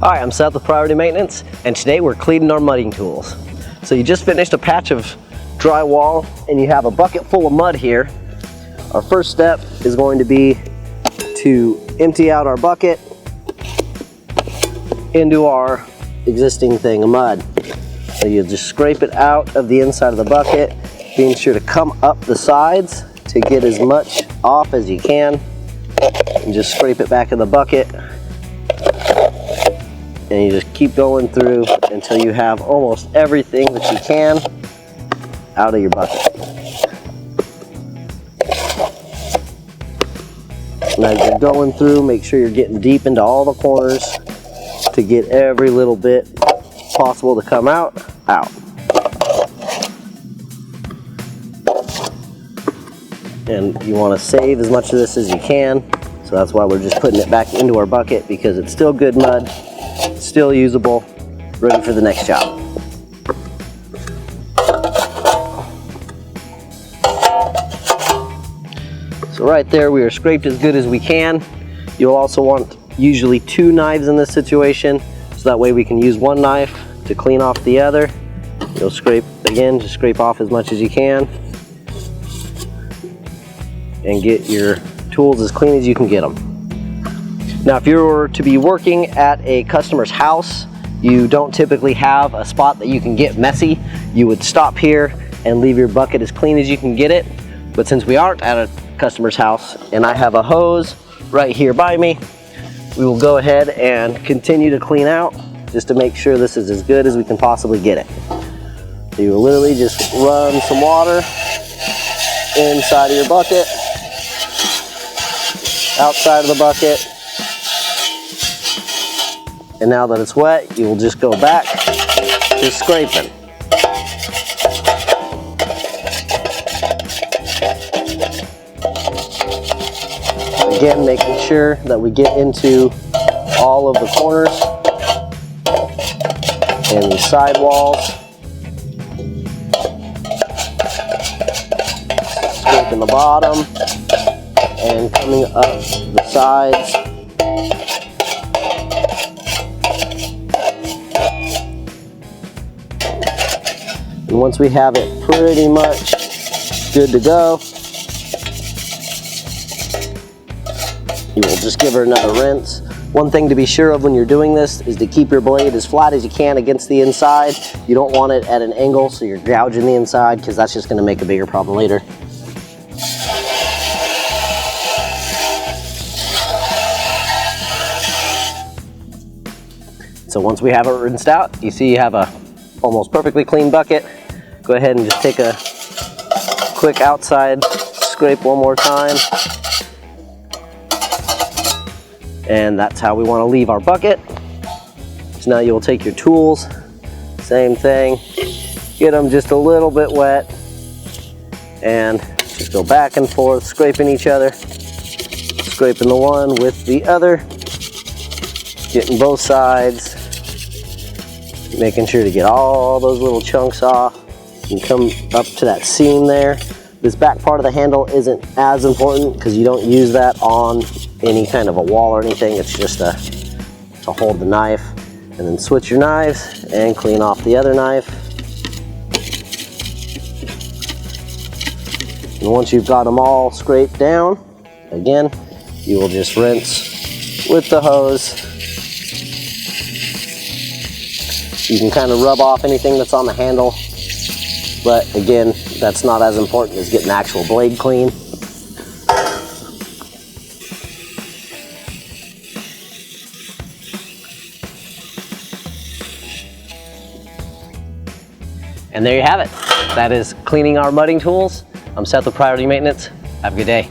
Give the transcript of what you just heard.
Hi, I'm Seth with Priority Maintenance, and today we're cleaning our mudding tools. So you just finished a patch of drywall and you have a bucket full of mud here. Our first step is going to be to empty out our bucket into our existing thing of mud. So you just scrape it out of the inside of the bucket, being sure to come up the sides to get as much off as you can, and just scrape it back in the bucket. And you just keep going through until you have almost everything that you can out of your bucket. Now as you're going through, make sure you're getting deep into all the corners to get every little bit possible to come out. And you want to save as much of this as you can, so that's why we're just putting it back into our bucket, because it's still good mud, still usable, ready for the next job. So right there, we are scraped as good as we can. You'll also want usually 2 knives in this situation, so that way we can use one knife to clean off the other. You'll scrape again, just scrape off as much as you can and get your tools as clean as you can get them. Now, if you were to be working at a customer's house, you don't typically have a spot that you can get messy. You would stop here and leave your bucket as clean as you can get it. But since we aren't at a customer's house and I have a hose right here by me, we will go ahead and continue to clean out just to make sure this is as good as we can possibly get it. So you will literally just run some water inside of your bucket, outside of the bucket, and now that it's wet, you will just go back to scraping. Again, making sure that we get into all of the corners and the side walls. Scraping the bottom and coming up the sides. And once we have it pretty much good to go, you will just give her another rinse. One thing to be sure of when you're doing this is to keep your blade as flat as you can against the inside. You don't want it at an angle so you're gouging the inside, because that's just going to make a bigger problem later. So once we have it rinsed out, you see you have a almost perfectly clean bucket. Go ahead and just take a quick outside scrape one more time. And that's how we want to leave our bucket. So now you'll take your tools, same thing, get them just a little bit wet, and just go back and forth, scraping each other, scraping the one with the other, getting both sides, making sure to get all those little chunks off and come up to that seam there. This back part of the handle isn't as important because you don't use that on any kind of a wall or anything. It's just to hold the knife, and then switch your knives and clean off the other knife. And once you've got them all scraped down, again, you will just rinse with the hose. You can kind of rub off anything that's on the handle, but again, that's not as important as getting the actual blade clean. And there you have it. That is cleaning our mudding tools. I'm Seth with Priority Maintenance. Have a good day.